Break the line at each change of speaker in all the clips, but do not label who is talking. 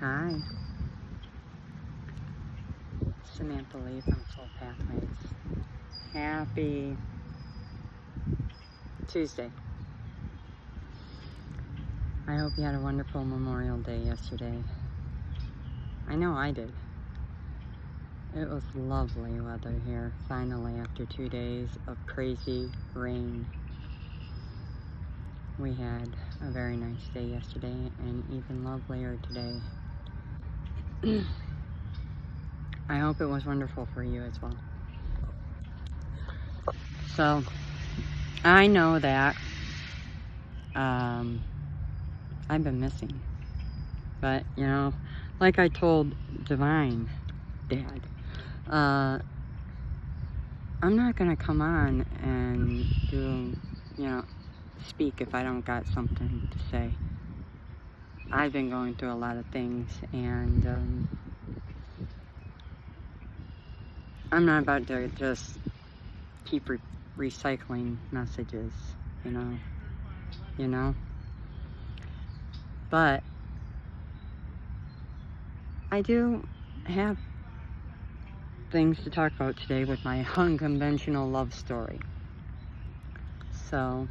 Hi, Samantha Lee from Soul Pathways. Happy Tuesday. I hope you had a wonderful Memorial Day yesterday. I know I did. It was lovely weather here, finally, after 2 days of crazy rain. We had a very nice day yesterday and even lovelier today. I hope it was wonderful for you as well. So, I know that I've been missing. But, like I told Divine Dad, I'm not going to come on and speak if I don't got something to say. I've been going through a lot of things, and I'm not about to just keep recycling messages, you know? But I do have things to talk about today with my unconventional love story. So,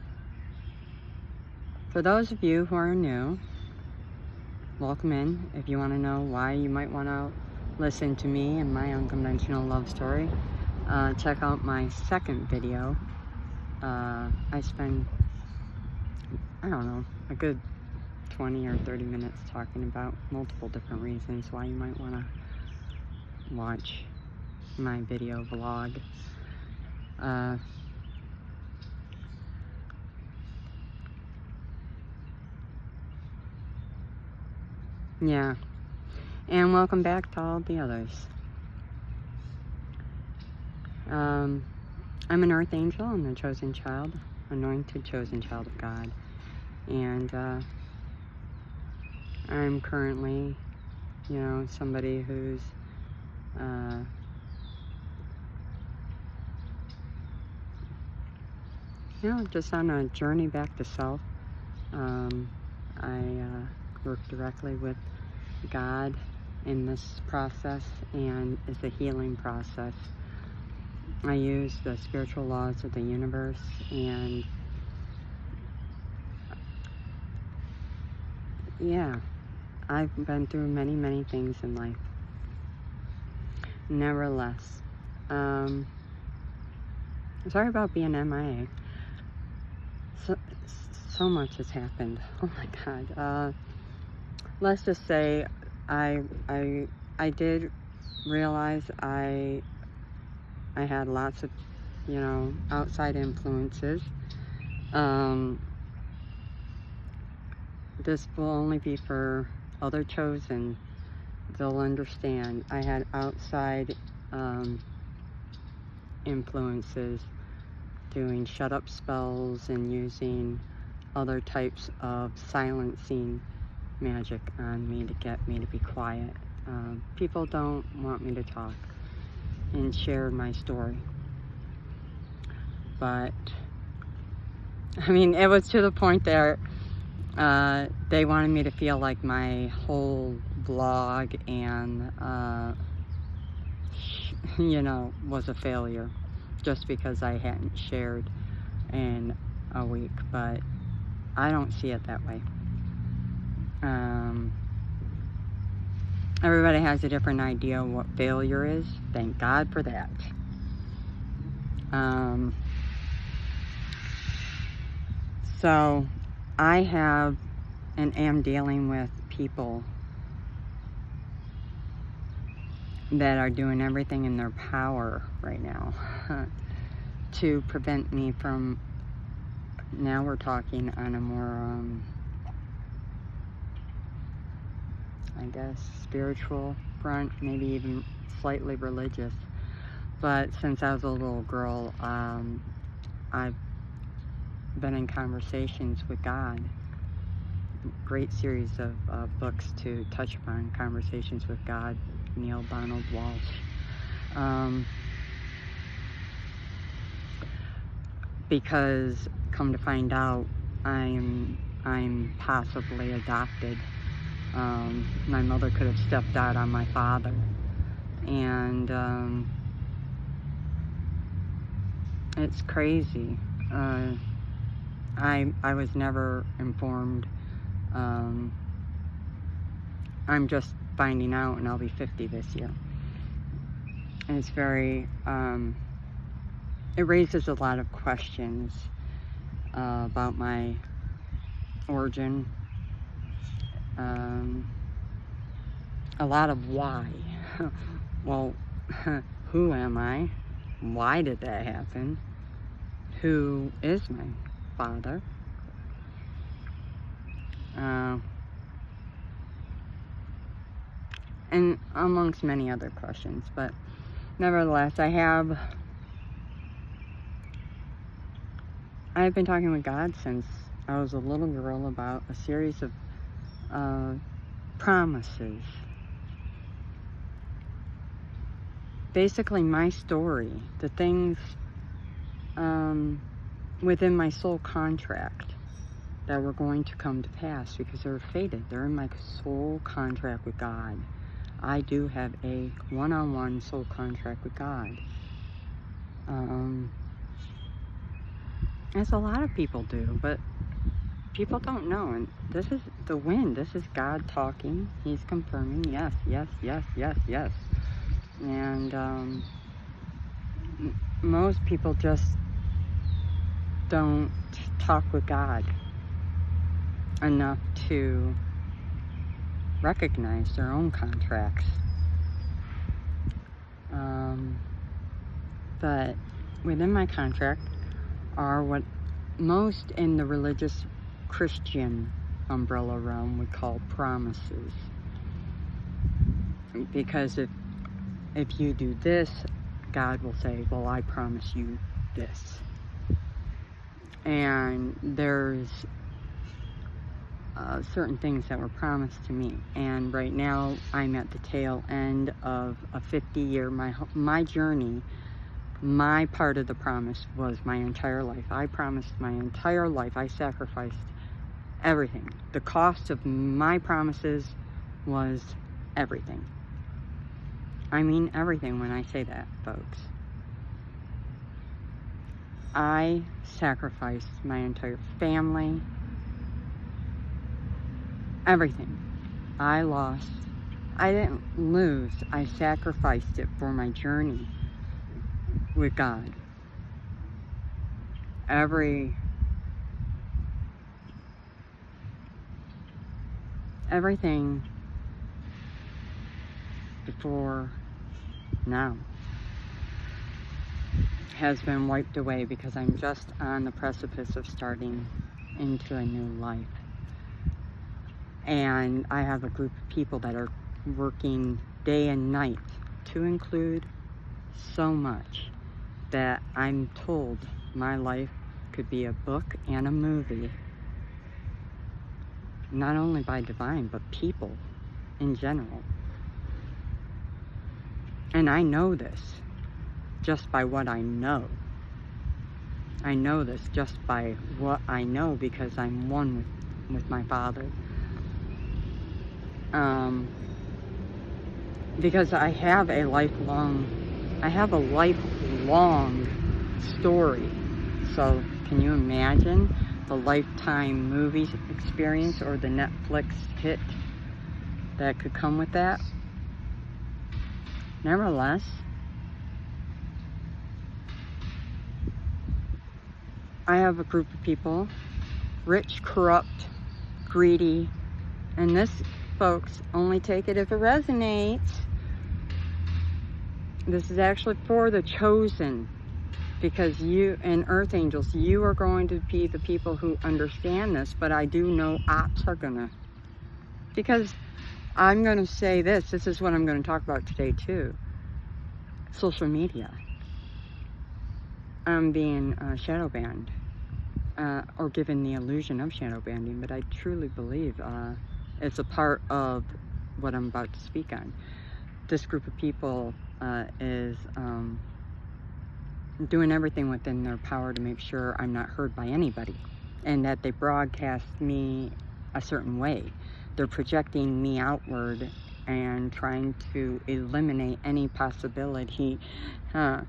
for those of you who are new, welcome in. If you want to know why you might want to listen to me and my unconventional love story, check out my second video. I spend, a good 20 or 30 minutes talking about multiple different reasons why you might want to watch my video vlog. Yeah, and welcome back to all the others. I'm an earth angel. I'm a chosen child, anointed chosen child of God, and I'm currently, somebody who's just on a journey back to self. I work directly with God in this process, and it's a healing process. I use the spiritual laws of the universe, and I've been through many, many things in life. Nevertheless, sorry about being MIA. So much has happened. Oh my God. Let's just say I did realize I had lots of, outside influences. This will only be for other chosen. They'll understand. I had outside influences, doing shut-up spells and using other types of silencing magic on me to get me to be quiet. People don't want me to talk and share my story. But, it was to the point that they wanted me to feel like my whole blog and, was a failure just because I hadn't shared in a week. But I don't see it that way. Everybody has a different idea of what failure is. Thank God for that. So I have and am dealing with people that are doing everything in their power right now to prevent me from, now we're talking on a more, spiritual front, maybe even slightly religious. But since I was a little girl, I've been in conversations with God. Great series of books to touch upon Conversations with God, Neil Donald Walsh. Because come to find out, I'm possibly adopted My mother could have stepped out on my father. And it's crazy. I was never informed. I'm just finding out, and I'll be 50 this year. And it's very, it raises a lot of questions about my origin, a lot of why. Well, who am I? Why did that happen? Who is my father? And amongst many other questions, but nevertheless, I've been talking with God since I was a little girl about a series of promises. Basically, my story, the things within my soul contract that were going to come to pass, because they're fated. They're in my soul contract with God. I do have a one-on-one soul contract with God. As a lot of people do, but people don't know. And this is the wind. This is God talking. He's confirming, yes, yes, yes, yes, yes. And most people just don't talk with God enough to recognize their own contracts. But within my contract are what most in the religious Christian umbrella realm would call promises. Because if you do this, God will say, well, I promise you this. And there's certain things that were promised to me. And right now, I'm at the tail end of a 50-year, my journey. My part of the promise was my entire life. I promised my entire life. I sacrificed everything. The cost of my promises was everything. I mean everything when I say that, folks. I sacrificed my entire family, everything. I didn't lose. I sacrificed it for my journey with God. Everything before now has been wiped away because I'm just on the precipice of starting into a new life. And I have a group of people that are working day and night to include so much that I'm told my life could be a book and a movie, not only by divine, but people in general. And I know this just by what I know. I know this just by what I know because I'm one with my Father. Because I have a lifelong story. So can you imagine the Lifetime movie experience or the Netflix hit that could come with that? Nevertheless, I have a group of people, rich, corrupt, greedy, and this, folks, only take it if it resonates. This is actually for the chosen, because you and earth angels, you are going to be the people who understand this, but I do know ops are gonna, because I'm gonna say this is what I'm gonna talk about today too. Social media. I'm being shadow banned, or given the illusion of shadow banning, but I truly believe it's a part of what I'm about to speak on. This group of people is doing everything within their power to make sure I'm not heard by anybody, and that they broadcast me a certain way. they're projecting me outward and trying to eliminate any possibility that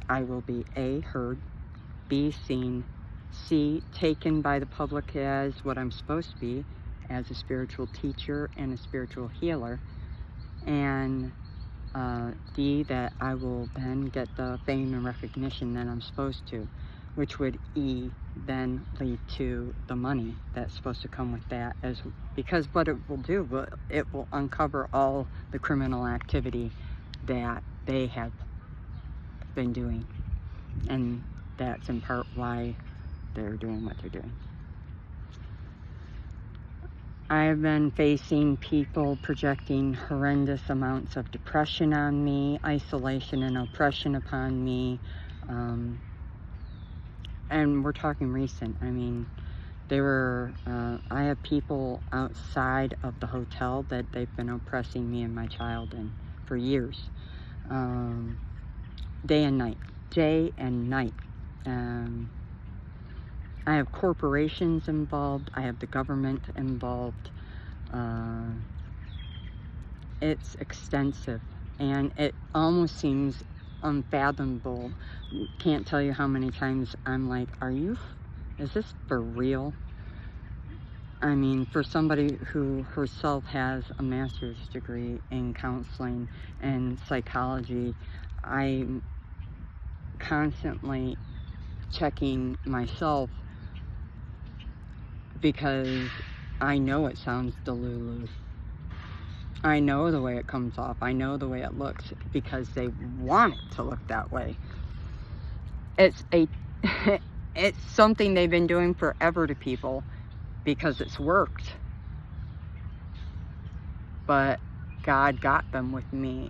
I will be A, heard, B, seen, C, taken by the public as what I'm supposed to be, as a spiritual teacher and a spiritual healer, and D, that I will then get the fame and recognition that I'm supposed to, which would E, then lead to the money that's supposed to come with that, because what it will do, it will uncover all the criminal activity that they have been doing, and that's in part why they're doing what they're doing. I have been facing people projecting horrendous amounts of depression on me, isolation and oppression upon me, and we're talking recent. I mean, I have people outside of the hotel that they've been oppressing me and my child in for years, day and night. I have corporations involved. I have the government involved. It's extensive, and it almost seems unfathomable. Can't tell you how many times I'm like, is this for real? I mean, for somebody who herself has a master's degree in counseling and psychology, I'm constantly checking myself, because I know it sounds delulu. I know the way it comes off. I know the way it looks, because they want it to look that way. It's something they've been doing forever to people because it's worked. But God got them with me.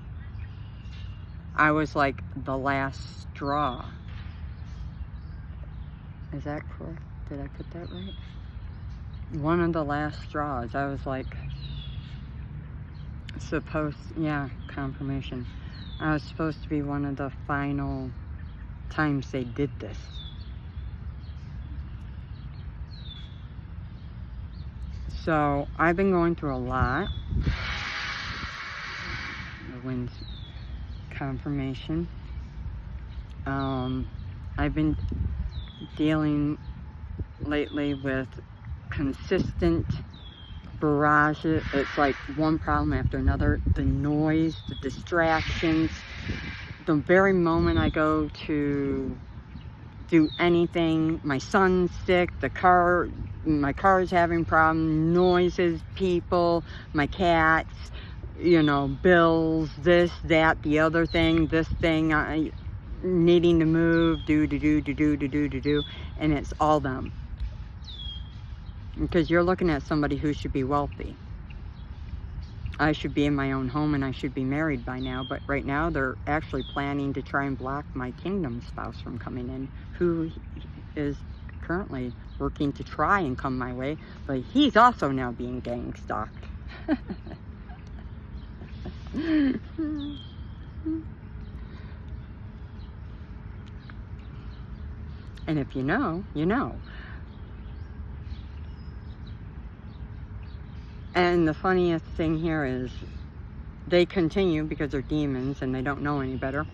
I was like the last straw. Is that correct? Did I put that right? One of the last straws. I was like confirmation. I was supposed to be one of the final times they did this. So I've been going through a lot. The wind's confirmation. I've been dealing lately with consistent barrages. It's like one problem after another. The noise, the distractions. The very moment I go to do anything, my son's sick, my car's having problems, noises, people, my cats, bills, this, that, the other thing, this thing, needing to move, do, and it's all them. Because you're looking at somebody who should be wealthy. I should be in my own home and I should be married by now, but right now they're actually planning to try and block my kingdom spouse from coming in, who is currently working to try and come my way, but he's also now being gang stalked. And if you know, you know. And the funniest thing here is they continue because they're demons and they don't know any better.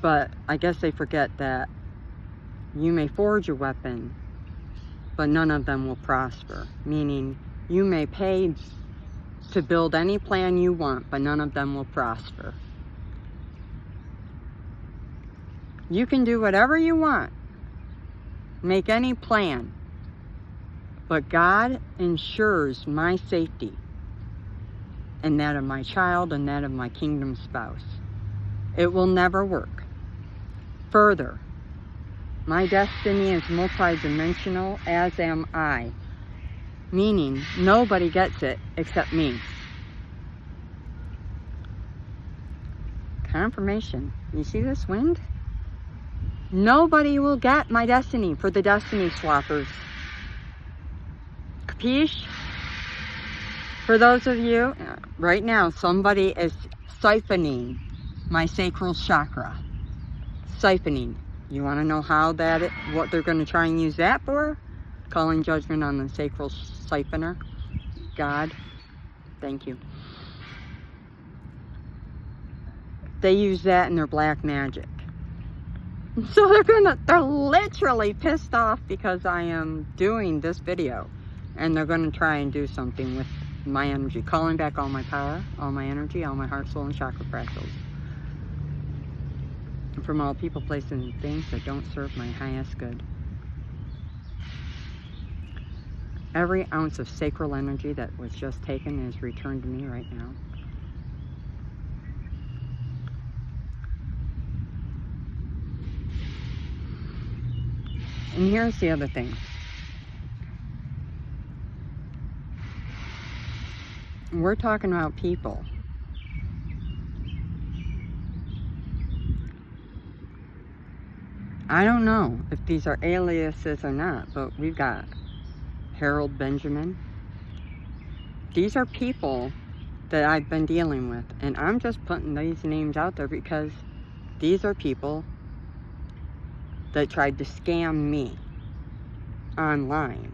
But I guess they forget that you may forge a weapon, but none of them will prosper. Meaning, you may pay to build any plan you want, but none of them will prosper. You can do whatever you want. Make any plan. But God ensures my safety and that of my child and that of my kingdom spouse. It will never work. Further, my destiny is multidimensional, as am I. Meaning, nobody gets it except me. Confirmation. You see this wind? Nobody will get my destiny for the destiny swappers. Capiche? For those of you, right now, somebody is siphoning my sacral chakra. Siphoning. You want to know how what they're going to try and use that for? calling judgment on the sacral siphoner. God, thank you. They use that in their black magic. So they're literally pissed off because I am doing this video, and they're gonna try and do something with my energy, calling back all my power, all my energy, all my heart, soul, and chakra fractals from all people, places, and things that don't serve my highest good. Every ounce of sacral energy that was just taken is returned to me right now. And here's the other thing. We're talking about people. I don't know if these are aliases or not, but we've got Harold Benjamin. These are people that I've been dealing with, and I'm just putting these names out there because these are people that tried to scam me online.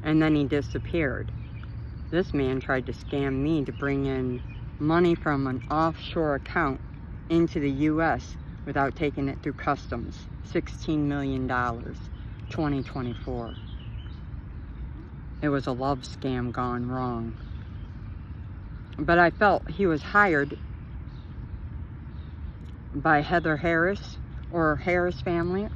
And then he disappeared. This man tried to scam me to bring in money from an offshore account into the U.S. without taking it through customs. $16 million, 2024. It was a love scam gone wrong. But I felt he was hired by Heather Harris or Harris family.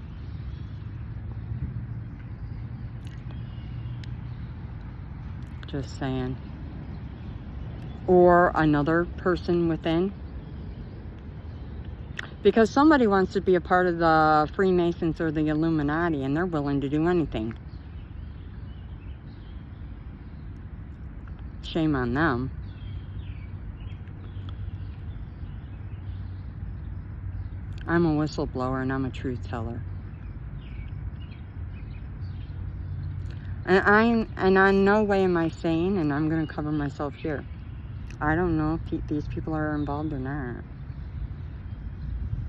Just saying. Or another person within. Because somebody wants to be a part of the Freemasons or the Illuminati, and they're willing to do anything. Shame on them. I'm a whistleblower and I'm a truth teller. And on no way am I saying, and I'm going to cover myself here, I don't know if these people are involved or not.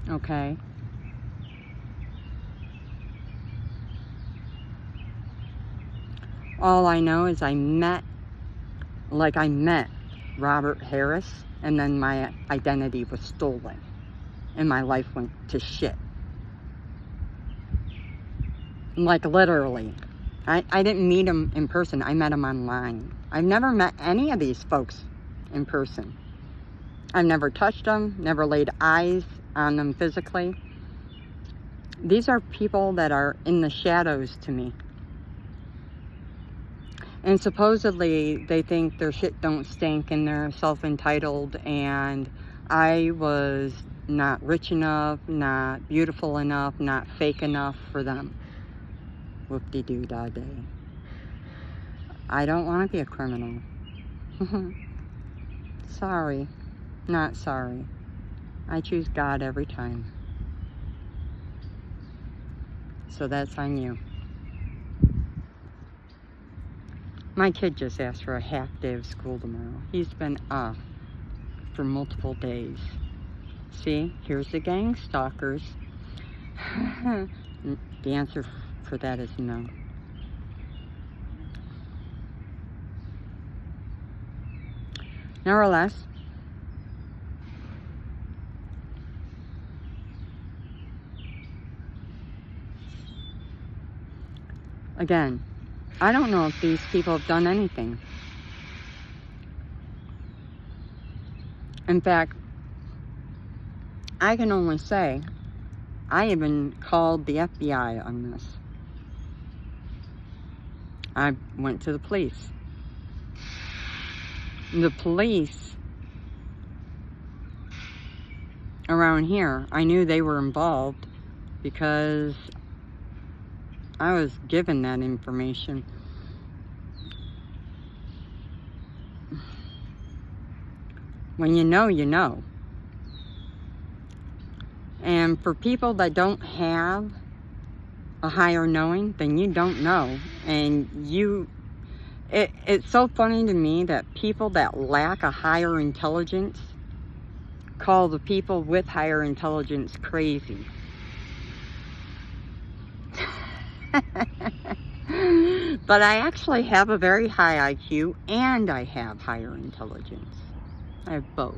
Okay? All I know is I met Robert Harris, and then my identity was stolen, and my life went to shit. Like, literally. I didn't meet him in person. I met him online. I've never met any of these folks in person. I've never touched them, never laid eyes on them physically. These are people that are in the shadows to me. And supposedly they think their shit don't stink and they're self-entitled, and I was not rich enough, not beautiful enough, not fake enough for them. Whoop-de-doo-da-day. I don't want to be a criminal. Sorry. Not sorry. I choose God every time. So that's on you. My kid just asked for a half day of school tomorrow. He's been off for multiple days. See, here's the gang stalkers. The answer for that is no. Nevertheless, again, I don't know if these people have done anything. In fact, I can only say, I even called the FBI on this. I went to the police. The police around here, I knew they were involved because I was given that information. When you know, you know. And for people that don't have a higher knowing, then you don't know. And it's so funny to me that people that lack a higher intelligence call the people with higher intelligence crazy. But I actually have a very high IQ and I have higher intelligence. I have both.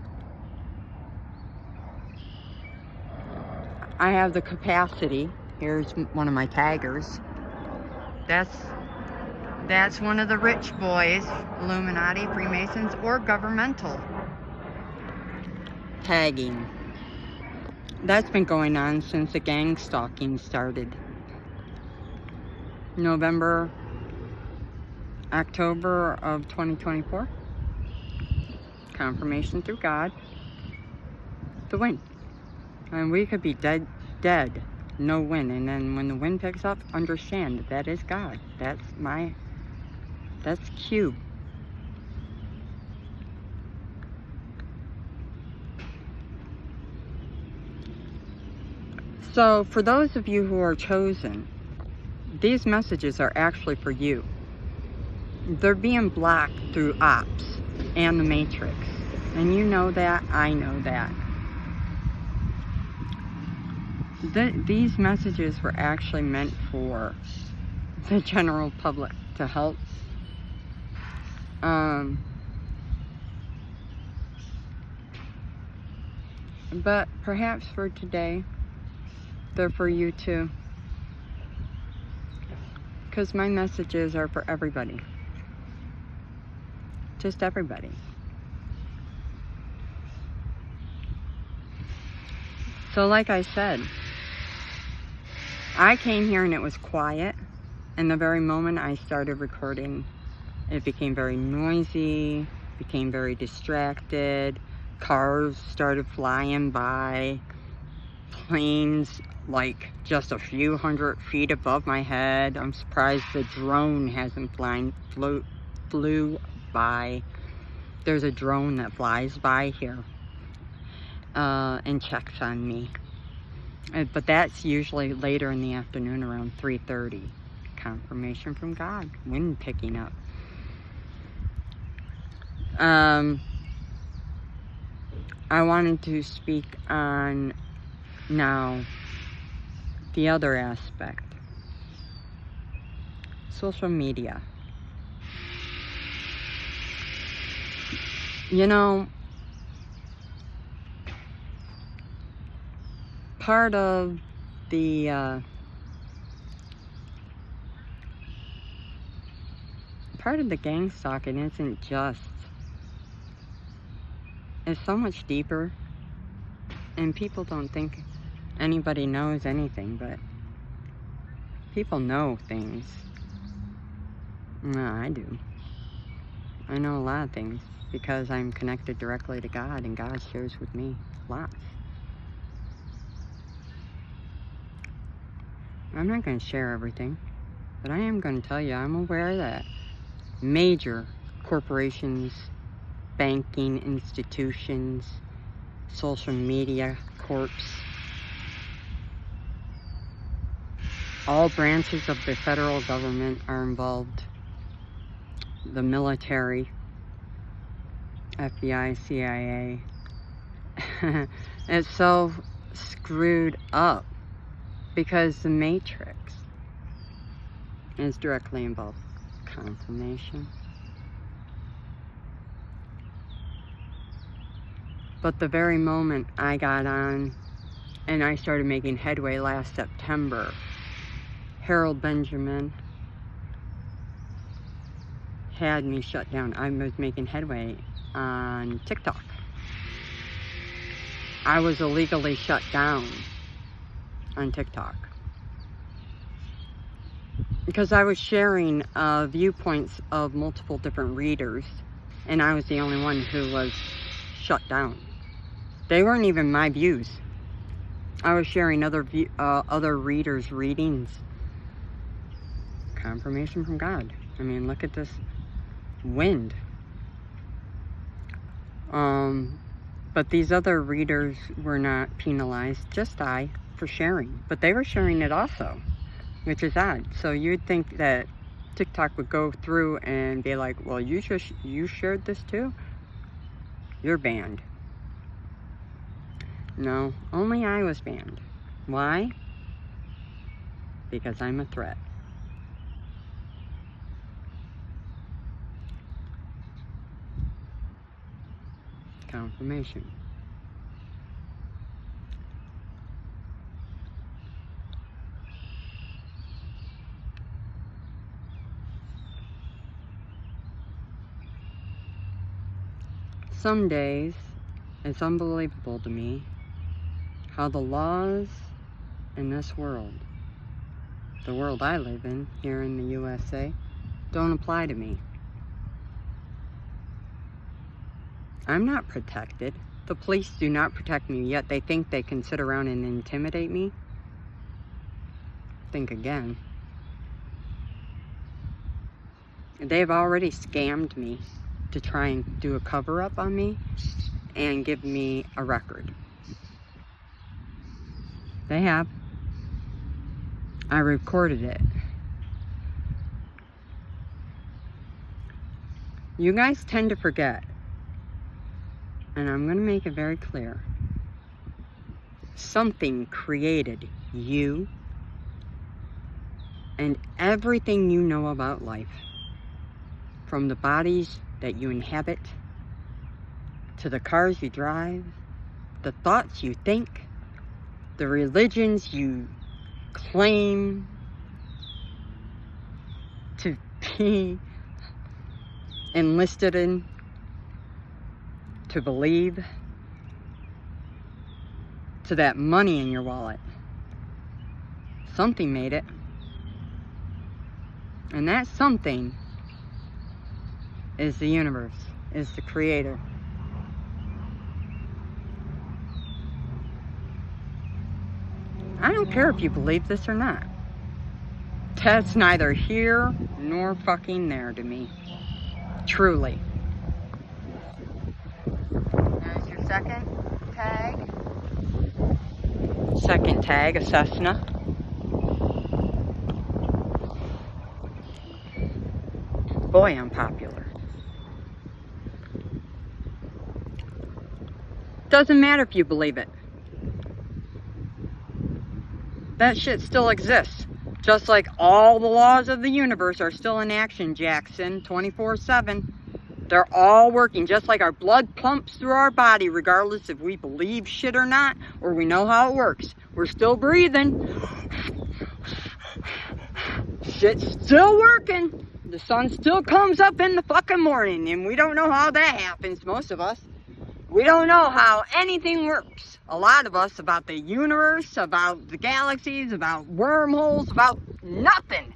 I have the capacity. Here's one of my taggers. That's one of the rich boys, Illuminati, Freemasons, or governmental tagging. That's been going on since the gang stalking started. October of 2024. Confirmation through God. The wind. And we could be dead, no wind. And then when the wind picks up, understand that is God. That's Q. So for those of you who are chosen, these messages are actually for you. They're being blocked through ops and the matrix. And you know that, I know that. These messages were actually meant for the general public to help. But perhaps for today, they're for you too. Because my messages are for everybody. Just everybody. So like I said, I came here and it was quiet. And the very moment I started recording, it became very noisy, became very distracted. Cars started flying by. Planes like just a few 100 feet above my head. I'm surprised the drone hasn't flew by. There's a drone that flies by here and checks on me. But that's usually later in the afternoon around 3:30. Confirmation from God. Wind picking up. I wanted to speak on now the other aspect. Social media. You know, part of the gang stalking isn't just, it's so much deeper, and people don't think anybody knows anything, but people know things. No, I do. I know a lot of things because I'm connected directly to God, and God shares with me lots. I'm not going to share everything, but I am going to tell you I'm aware that major corporations, banking institutions, social media corps, all branches of the federal government are involved. The military, FBI, CIA. It's so screwed up because the matrix is directly involved. Confirmation. But the very moment I got on and I started making headway last September, Harold Benjamin had me shut down. I was making headway on TikTok. I was illegally shut down on TikTok because I was sharing viewpoints of multiple different readers, and I was the only one who was shut down. They weren't even my views. I was sharing other readers' readings. Confirmation from God. I mean, look at this wind. But these other readers were not penalized, just I, for sharing. But they were sharing it also, which is odd. So you'd think that TikTok would go through and be like, well, you shared this too? You're banned. No, only I was banned. Why? Because I'm a threat. confirmation. Some days, it's unbelievable to me how the laws in this world, the world I live in here in the USA, don't apply to me. I'm not protected. The police do not protect me, yet they think they can sit around and intimidate me. Think again. They've already scammed me to try and do a cover-up on me and give me a record. They have. I recorded it. You guys tend to forget, and I'm going to make it very clear. Something created you and everything you know about life, from the bodies that you inhabit, to the cars you drive, the thoughts you think, the religions you claim to be enlisted in, to believe, to that money in your wallet. Something made it. And that something is the universe, is the creator. I don't care if you believe this or not. That's neither here nor fucking there to me. Truly. There's your second tag. Second tag, a Cessna. Boy, I'm popular. Doesn't matter if you believe it. That shit still exists. Just like all the laws of the universe are still in action, Jackson, 24/7. They're all working, just like our blood pumps through our body, regardless if we believe shit or not, or we know how it works. We're still breathing. Shit's still working. The sun still comes up in the fucking morning, and we don't know how that happens, most of us. We don't know how anything works. A lot of us, about the universe, about the galaxies, about wormholes, about nothing.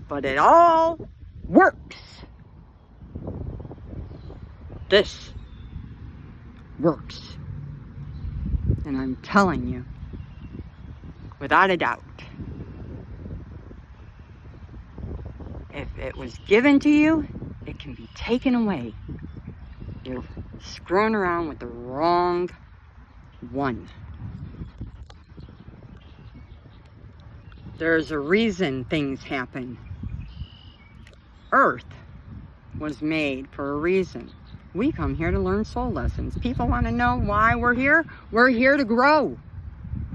But it all works. This works. And I'm telling you, without a doubt, if it was given to you, it can be taken away. You're screwing around with the wrong one. There's a reason things happen. Earth was made for a reason. We come here to learn soul lessons. People want to know why we're here. We're here to grow.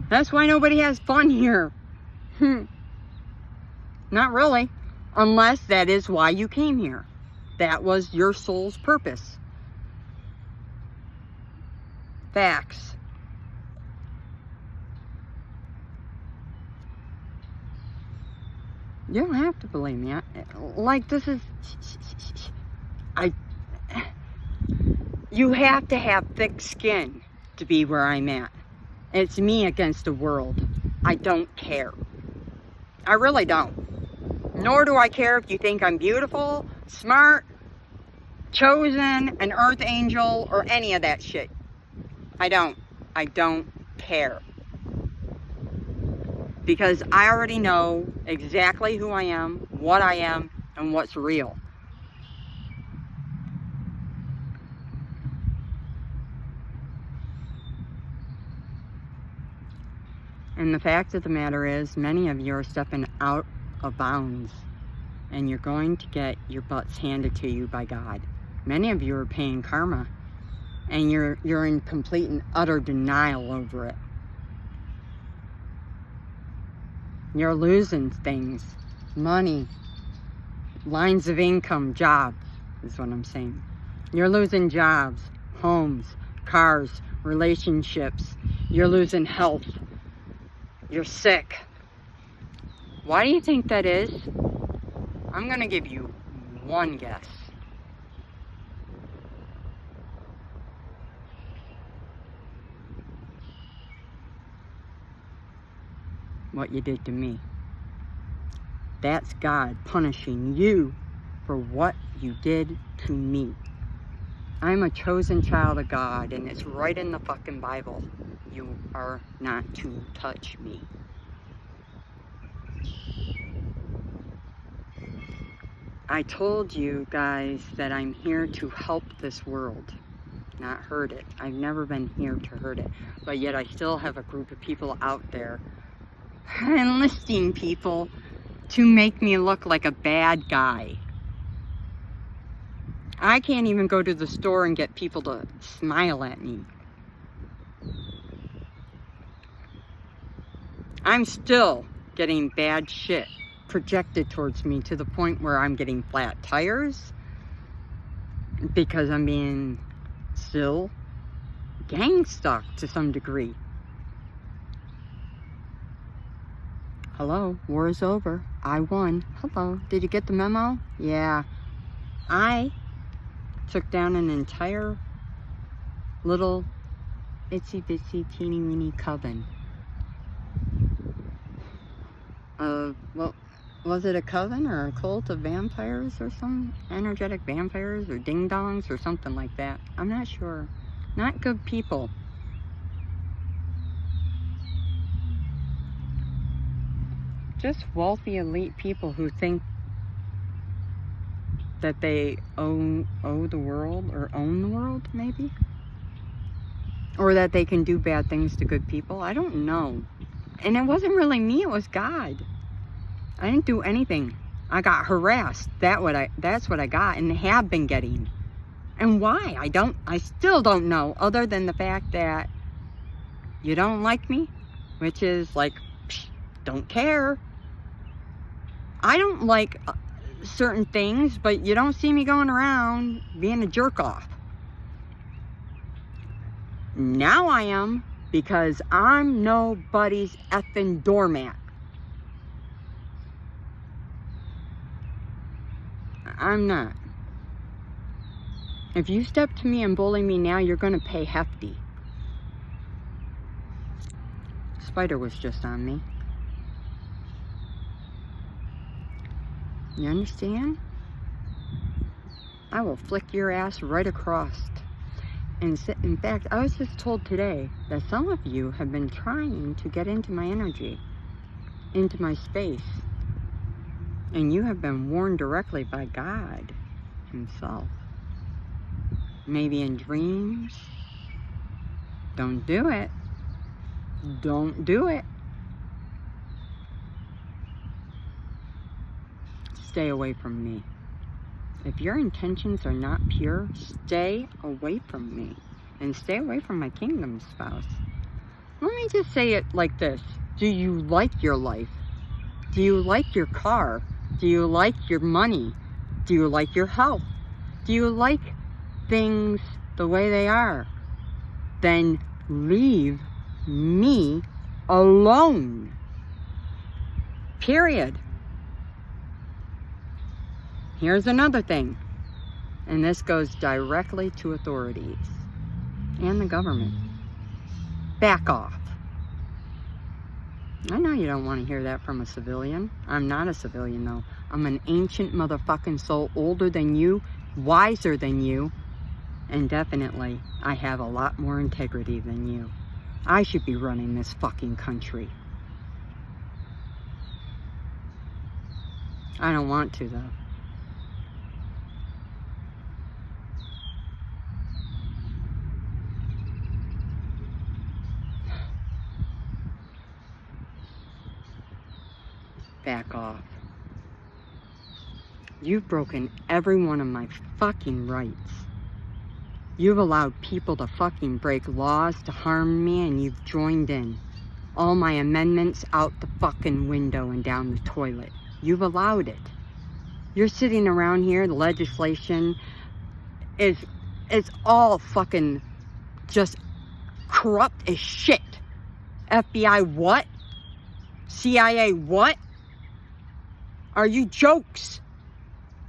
That's why nobody has fun here. Not really. Unless that is why you came here. That was your soul's purpose. Facts. You don't have to believe me. You have to have thick skin to be where I'm at. It's me against the world. I don't care. I really don't. Nor do I care if you think I'm beautiful, smart, chosen, an earth angel, or any of that shit. I don't care. Because I already know exactly who I am, and what's real. And the fact of the matter is, many of you are stepping out of bounds, and you're going to get your butts handed to you by God. Many of you are paying karma, and you're in complete and utter denial over it. You're losing things, money, lines of income, jobs is what I'm saying. You're losing jobs, homes, cars, relationships. You're losing health. You're sick. Why do you think that is? I'm going to give you one guess. What you did to me. That's God punishing you for what you did to me. I'm a chosen child of God, and it's right in the fucking Bible. You are not to touch me. I told you guys that I'm here to help this world, not hurt it. I've never been here to hurt it, but yet I still have a group of people out there enlisting people to make me look like a bad guy. I can't even go to the store and get people to smile at me. I'm still getting bad shit projected towards me to the point where I'm getting flat tires because I'm being still gang stalked to some degree. Hello, war is over. I won. Hello, did you get the memo? Yeah. I took down an entire little itsy bitsy teeny weeny coven. Well, was it a coven or a cult of vampires or some energetic vampires or ding dongs or something like that? I'm not sure. Not good people. Just wealthy elite people who think that they owe the world or own the world, maybe? Or that they can do bad things to good people. I don't know. And it wasn't really me, it was God. I didn't do anything. I got harassed. That's what I got and have been getting. And why? I still don't know, other than the fact that you don't like me, which is like, don't care. I don't like certain things, but you don't see me going around being a jerk off. Now I am, because I'm nobody's effing doormat. I'm not. If you step to me and bully me now, you're gonna pay hefty. Spider was just on me. You understand? I will flick your ass right across. And in fact, I was just told today that some of you have been trying to get into my energy, into my space. And you have been warned directly by God himself. Maybe in dreams. Don't do it. Don't do it. Stay away from me. If your intentions are not pure, stay away from me. And stay away from my kingdom spouse. Let me just say it like this. Do you like your life? Do you like your car? Do you like your money? Do you like your health? Do you like things the way they are? Then leave me alone. Period. Here's another thing, and this goes directly to authorities and the government. Back off. I know you don't want to hear that from a civilian. I'm not a civilian, though. I'm an ancient motherfucking soul, older than you, wiser than you, and definitely I have a lot more integrity than you. I should be running this fucking country. I don't want to, though. Back off. You've broken every one of my fucking rights. You've allowed people to fucking break laws to harm me, and you've joined in. All my amendments out the fucking window and down the toilet. You've allowed it. You're sitting around here, the legislation is It's all fucking just corrupt as shit. FBI what? CIA what? Are you jokes?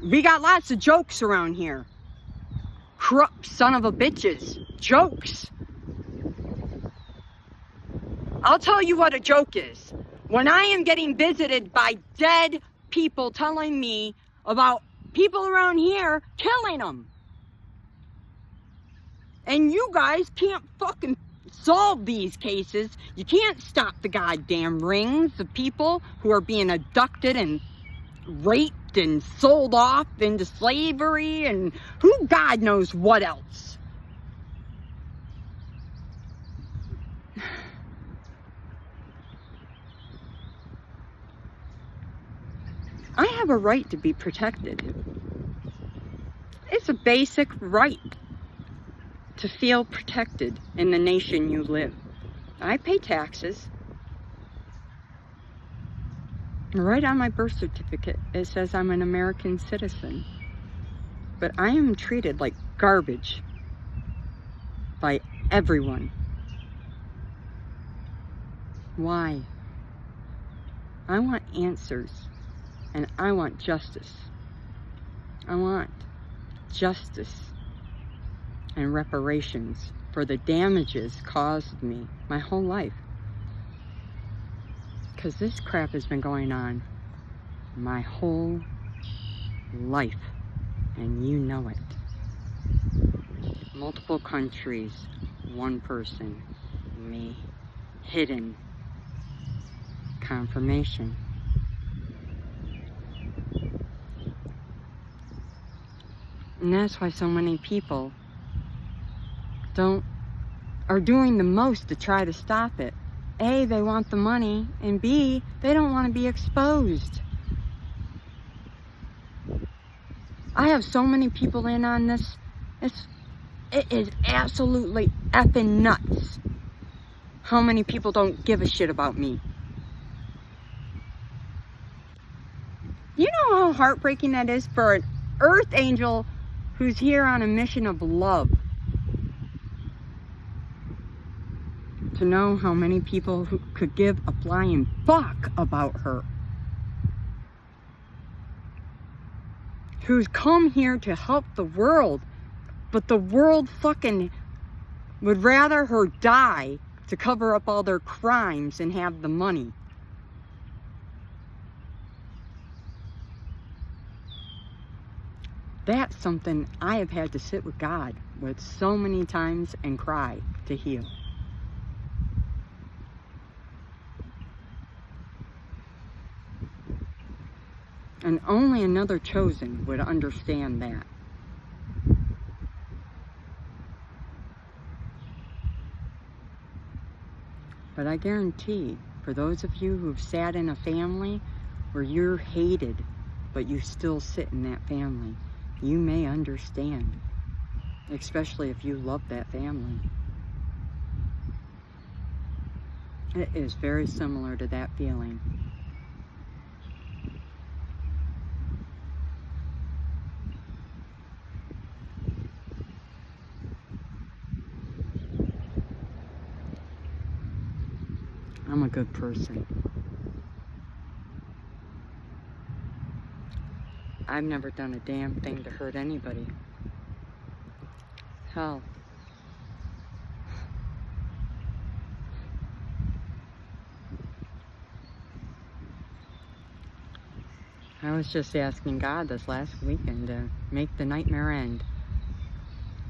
We got lots of jokes around here. Corrupt son of a bitches. Jokes. I'll tell you what a joke is. When I am getting visited by dead people telling me about people around here killing them. And you guys can't fucking solve these cases. You can't stop the goddamn rings of people who are being abducted and raped and sold off into slavery and who God knows what else. I have a right to be protected. It's a basic right to feel protected in the nation you live. I pay taxes. Right on my birth certificate, it says I'm an American citizen. But I am treated like garbage by everyone. Why? I want answers, and I want justice. I want justice and reparations for the damages caused me my whole life. Because this crap has been going on my whole life, and you know it. Multiple countries, one person, me, hidden, confirmation. And that's why so many people are doing the most to try to stop it. A, they want the money, and B, they don't want to be exposed. I have so many people in on this. It is absolutely effing nuts how many people don't give a shit about me. You know how heartbreaking that is for an earth angel who's here on a mission of love? To know how many people who could give a flying fuck about her. Who's come here to help the world, but the world fucking would rather her die to cover up all their crimes and have the money. That's something I have had to sit with God with so many times and cry to heal. And only another chosen would understand that. But I guarantee, for those of you who've sat in a family where you're hated, but you still sit in that family, you may understand. Especially if you love that family. It is very similar to that feeling. I'm a good person. I've never done a damn thing to hurt anybody. Hell. I was just asking God this last weekend to make the nightmare end.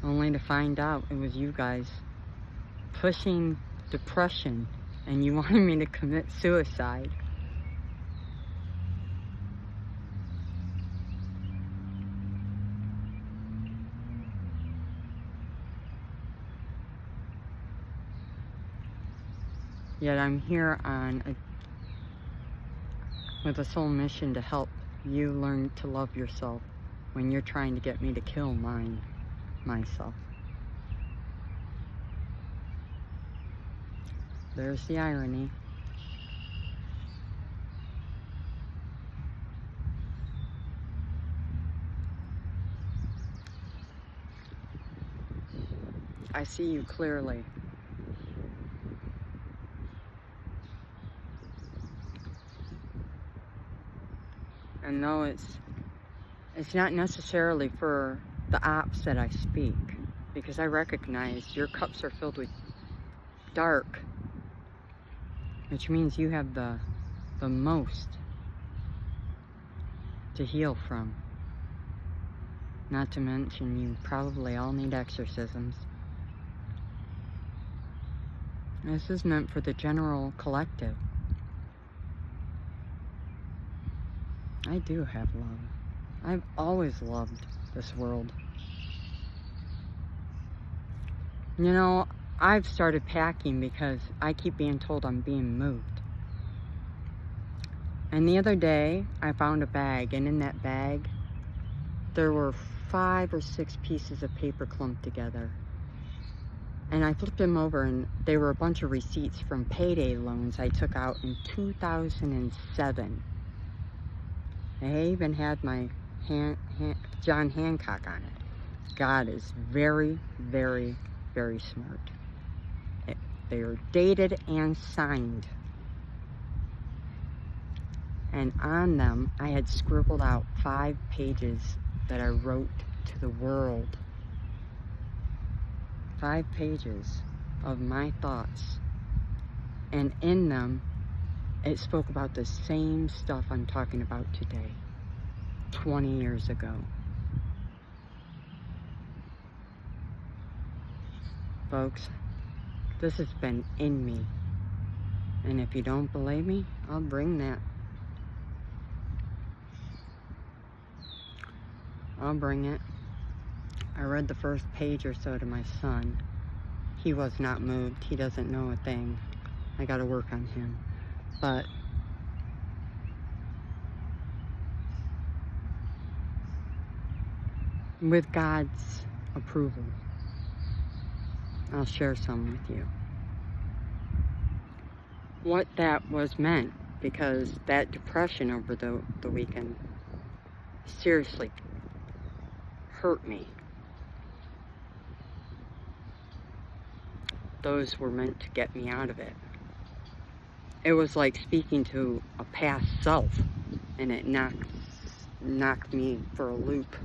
Only to find out it was you guys pushing depression and you wanted me to commit suicide. Yet I'm here with a soul mission to help you learn to love yourself when you're trying to get me to kill myself. There's the irony. I see you clearly. And no, it's not necessarily for the ops that I speak, because I recognize your cups are filled with dark, which means you have the most to heal from. Not to mention you probably all need exorcisms. This is meant for the general collective. I do have love. I've always loved this world. You know, I've started packing because I keep being told I'm being moved. And the other day, I found a bag, and in that bag, there were 5 or 6 pieces of paper clumped together. And I flipped them over, and they were a bunch of receipts from payday loans I took out in 2007. They even had my John Hancock on it. God is very, very, very smart. They are dated and signed. And on them, I had scribbled out 5 pages that I wrote to the world. 5 pages of my thoughts. And in them, it spoke about the same stuff I'm talking about today, 20 years ago. Folks, this has been in me. And if you don't believe me, I'll bring that. I'll bring it. I read the first page or so to my son. He was not moved. He doesn't know a thing. I gotta work on him. But with God's approval, I'll share some with you. What that was meant, because that depression over the weekend seriously hurt me. Those were meant to get me out of it. It was like speaking to a past self, and it knocked me for a loop.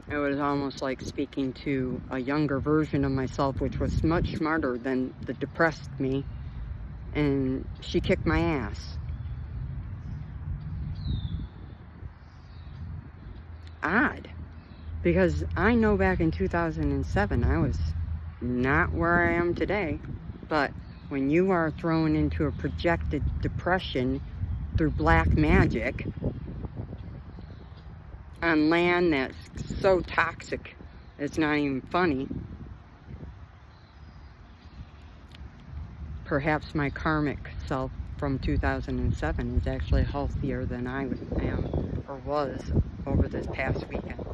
It was almost like speaking to a younger version of myself, which was much smarter than the depressed me, and she kicked my ass. Odd, because I know back in 2007 I was not where I am today, but when you are thrown into a projected depression through black magic on land that's so toxic it's not even funny, perhaps my karmic self from 2007 is actually healthier than I am or was over this past weekend.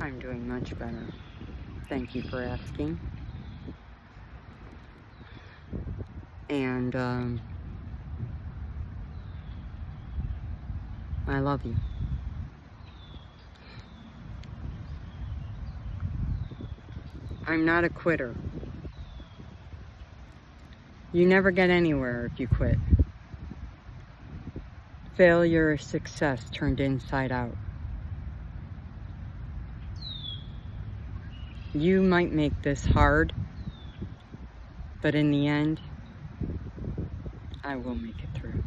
I'm doing much better. Thank you for asking. And I love you. I'm not a quitter. You never get anywhere if you quit. Failure is success turned inside out. You might make this hard, but in the end, I will make it through.